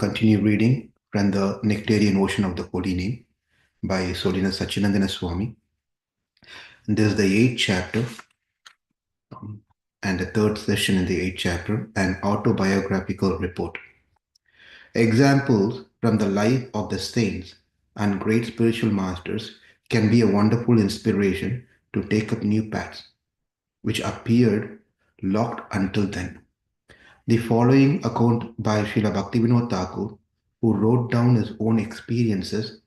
continue reading from the Nectarian Ocean of the Holy Name by His Holiness Sachinandana Swami. And this is the eighth chapter and the third session in the eighth chapter, an autobiographical report. Examples from the life of the saints and great spiritual masters can be a wonderful inspiration to take up new paths, which appeared locked until then. The following account by Srila Bhaktivinoda Thakur, who wrote down his own experiences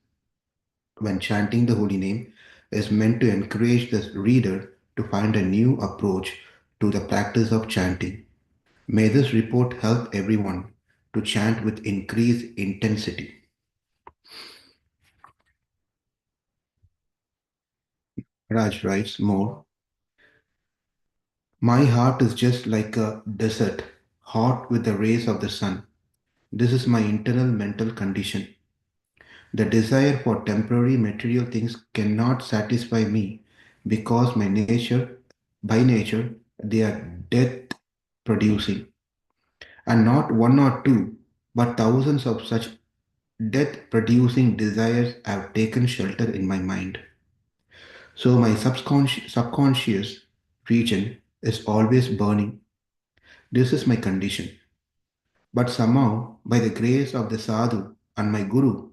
when chanting the holy name, is meant to encourage the reader to find a new approach to the practice of chanting. May this report help everyone to chant with increased intensity. Raj writes more. My heart is just like a desert, hot with the rays of the sun. This is my internal mental condition. The desire for temporary material things cannot satisfy me because by nature, they are death producing. And not one or two, but thousands of such death producing desires have taken shelter in my mind. So my subconscious region is always burning. This is my condition. But somehow, by the grace of the Sadhu and my Guru,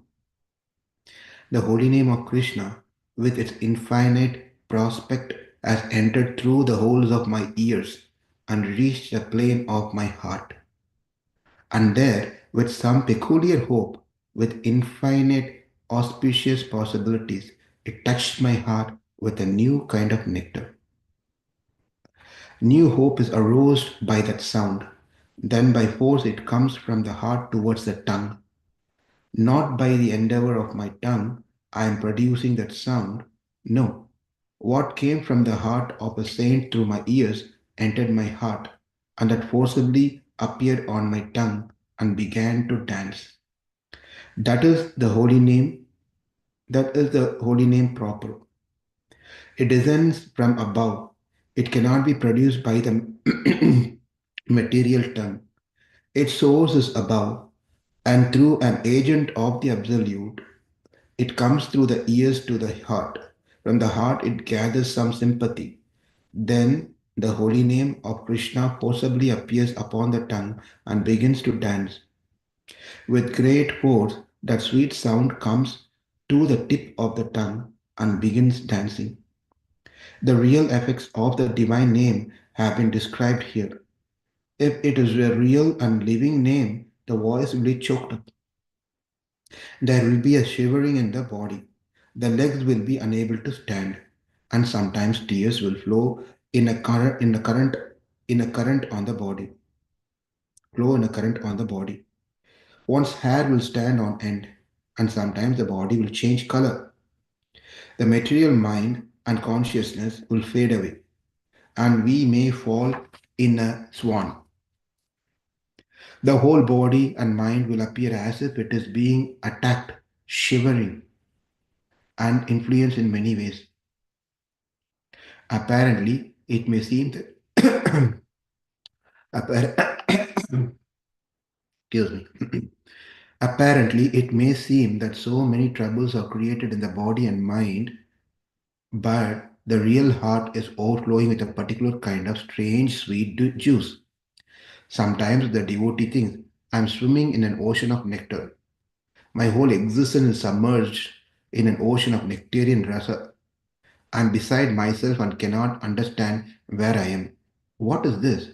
the holy name of Krishna, with its infinite prospect, has entered through the holes of my ears and reached the plane of my heart. And there, with some peculiar hope, with infinite auspicious possibilities, it touched my heart with a new kind of nectar. New hope is aroused by that sound. Then by force it comes from the heart towards the tongue. Not by the endeavor of my tongue, I am producing that sound. No. What came from the heart of a saint through my ears entered my heart, and that forcibly appeared on my tongue and began to dance. That is the holy name. That is the holy name proper. It descends from above. It cannot be produced by the material tongue. Its source is above, and through an agent of the Absolute, it comes through the ears to the heart. From the heart, it gathers some sympathy. Then the holy name of Krishna forcibly appears upon the tongue and begins to dance. With great force, that sweet sound comes to the tip of the tongue and begins dancing. The real effects of the divine name have been described here. If it is a real and living name, the voice will be choked up. There will be a shivering in the body. The legs will be unable to stand, and sometimes tears will flow in a current on the body. Flow in a current on the body. One's hair will stand on end, and sometimes the body will change color. The material mind and consciousness will fade away, and we may fall in a swan. The whole body and mind will appear as if it is being attacked, shivering, and influenced in many ways. Apparently, it may seem that excuse me. Apparently, it may seem that so many troubles are created in the body and mind, but the real heart is overflowing with a particular kind of strange sweet juice. Sometimes the devotee thinks, I'm swimming in an ocean of nectar. My whole existence is submerged in an ocean of nectarian rasa. I'm beside myself and cannot understand where I am. What is this?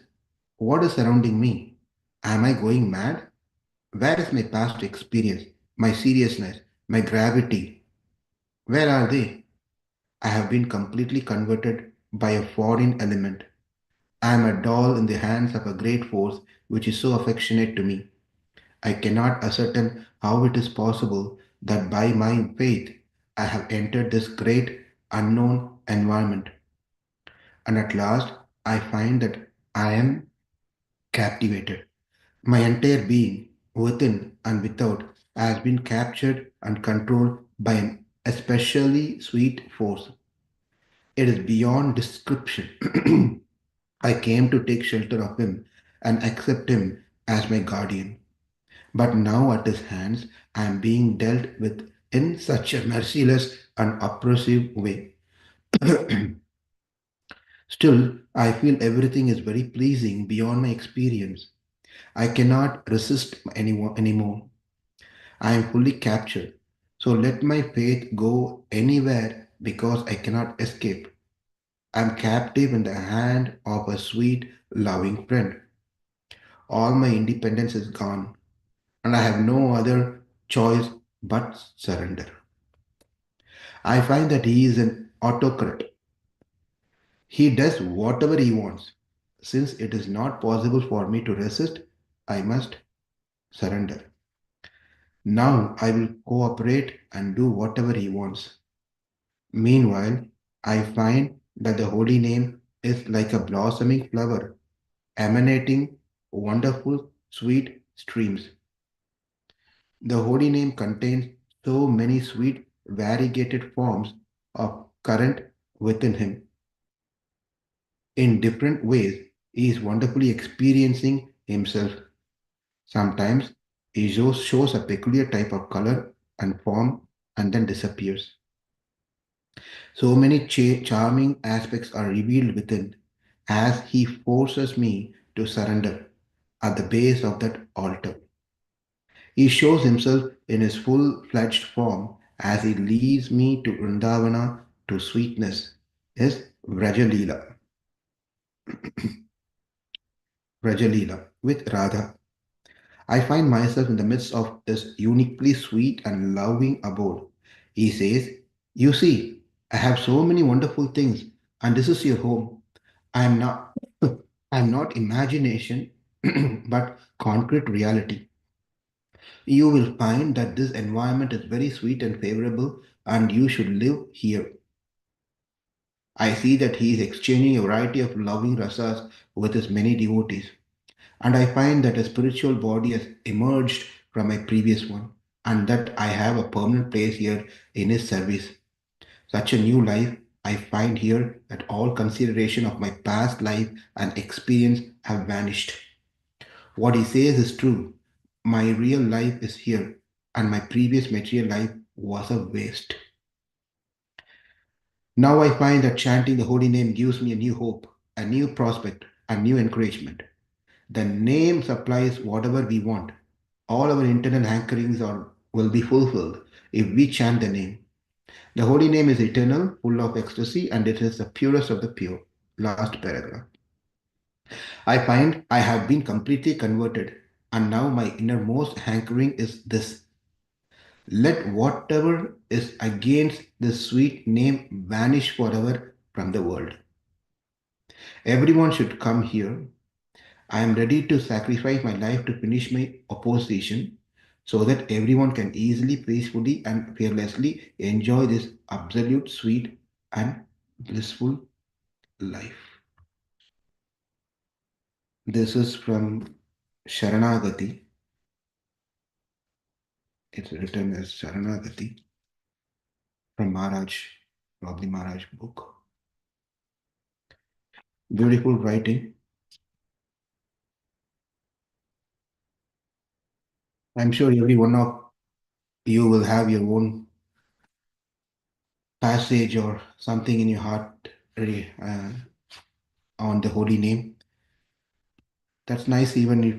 What is surrounding me? Am I going mad? Where is my past experience, my seriousness, my gravity? Where are they? I have been completely converted by a foreign element. I am a doll in the hands of a great force which is so affectionate to me. I cannot ascertain how it is possible that by my faith I have entered this great unknown environment. And at last I find that I am captivated. My entire being, within and without, has been captured and controlled by an especially sweet force. It is beyond description. I came to take shelter of him and accept him as my guardian. But now at his hands, I am being dealt with in such a merciless and oppressive way. Still, I feel everything is very pleasing beyond my experience. I cannot resist anyone anymore. I am fully captured. So let my faith go anywhere because I cannot escape. I am captive in the hand of a sweet, loving friend. All my independence is gone, and I have no other choice but surrender. I find that he is an autocrat. He does whatever he wants. Since it is not possible for me to resist, I must surrender. Now I will cooperate and do whatever he wants. Meanwhile, I find that the holy name is like a blossoming flower, emanating wonderful, sweet streams. The holy name contains so many sweet, variegated forms of current within him. In different ways, he is wonderfully experiencing himself. Sometimes he shows a peculiar type of color and form and then disappears. So many charming aspects are revealed within as he forces me to surrender at the base of that altar. He shows himself in his full fledged form as he leads me to Vrindavana to sweetness, his Vrajalila, Vrajalila with Radha. I find myself in the midst of this uniquely sweet and loving abode. He says, "You see, I have so many wonderful things, and this is your home. I am not I am not imagination, but concrete reality. You will find that this environment is very sweet and favorable, and you should live here." I see that he is exchanging a variety of loving rasas with his many devotees, and I find that a spiritual body has emerged from my previous one, and that I have a permanent place here in his service. Such a new life I find here that all consideration of my past life and experience have vanished. What he says is true. My real life is here, and my previous material life was a waste. Now I find that chanting the holy name gives me a new hope, a new prospect, a new encouragement. The name supplies whatever we want. All our internal hankerings will be fulfilled if we chant the name. The holy name is eternal, full of ecstasy, and it is the purest of the pure. Last paragraph. I find I have been completely converted, and now my innermost hankering is this: let whatever is against this sweet name vanish forever from the world. Everyone should come here. I am ready to sacrifice my life to finish my opposition so that everyone can easily, peacefully, and fearlessly enjoy this absolute, sweet, and blissful life. This is from Sharanagati. It's written as Sharanagati from Maharaj, probably Maharaj book. Beautiful writing. I'm sure every one of you will have your own passage or something in your heart on the holy name. That's nice, even if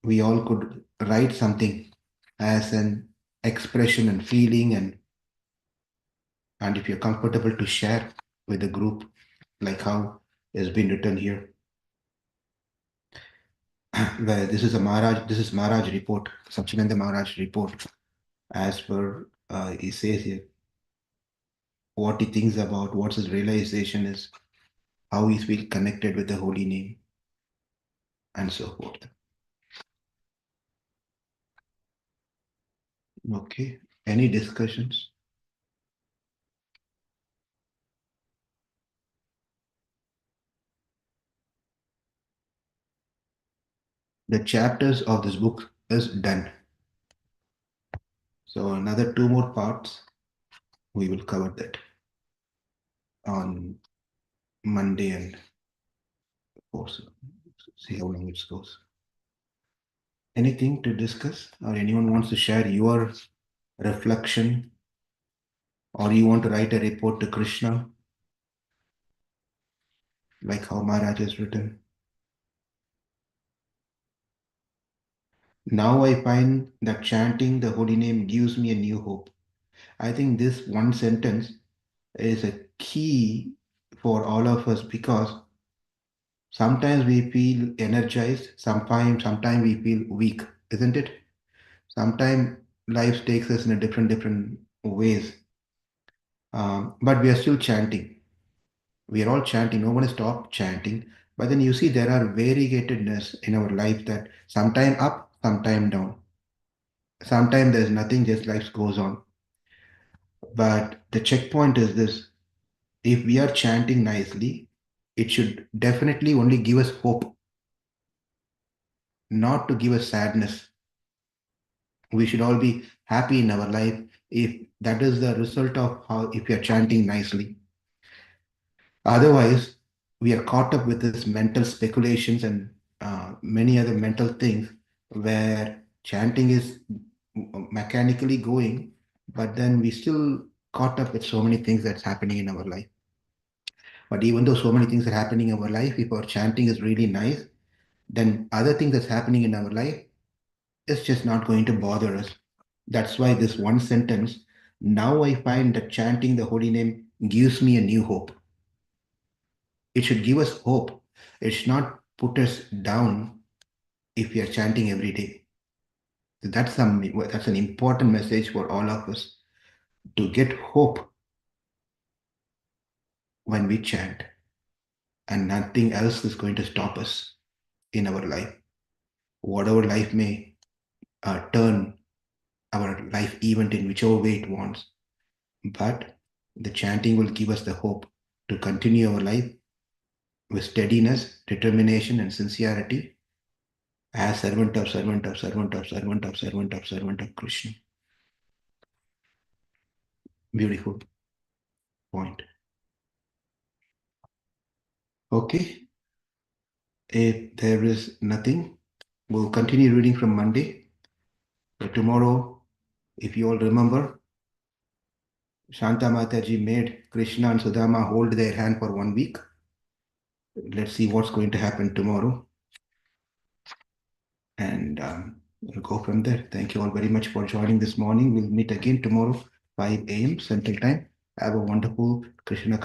we all could write something as an expression and feeling, and if you're comfortable to share with the group, like how it's been written here. Where this is Maharaj report, Satchidananda Maharaj report, as per he says here, what he thinks about, what his realization is, how he's feel connected with the holy name, and so forth. Okay, any discussions? The chapters of this book is done. So another two more parts, we will cover that on Monday and of course see how long it goes. Anything to discuss, or anyone wants to share your reflection, or you want to write a report to Krishna, like how Maharaj has written? Now I find that chanting the holy name gives me a new hope. I think this one sentence is a key for all of us because sometimes we feel energized, sometimes we feel weak, isn't it? Sometimes life takes us in a different ways, but we are still chanting. We are all chanting. No one has stopped chanting. But then you see there are variegatedness in our life that sometime up, sometime down. Sometimes there's nothing, just life goes on. But the checkpoint is this: if we are chanting nicely, it should definitely only give us hope, not to give us sadness. We should all be happy in our life if that is the result of how, if we are chanting nicely. Otherwise, we are caught up with this mental speculations and many other mental things where chanting is mechanically going, but then we still caught up with so many things that's happening in our life. But even though so many things are happening in our life, if our chanting is really nice, then other things that's happening in our life is just not going to bother us. That's why this one sentence, now I find that chanting the holy name gives me a new hope. It should give us hope. It should not put us down if we are chanting every day. That's an important message for all of us to get hope when we chant, and nothing else is going to stop us in our life. Whatever life may turn our life event in whichever way it wants, but the chanting will give us the hope to continue our life with steadiness, determination, and sincerity as servant of Krishna. Beautiful point. Okay, if there is nothing, we'll continue reading from Monday. So tomorrow, if you all remember, Shanta Mataji made Krishna and Sudama hold their hand for 1 week. Let's see what's going to happen tomorrow, and we'll go from there. Thank you all very much for joining this morning. We'll meet again tomorrow, 5 a.m. Central Time. Have a wonderful Krishna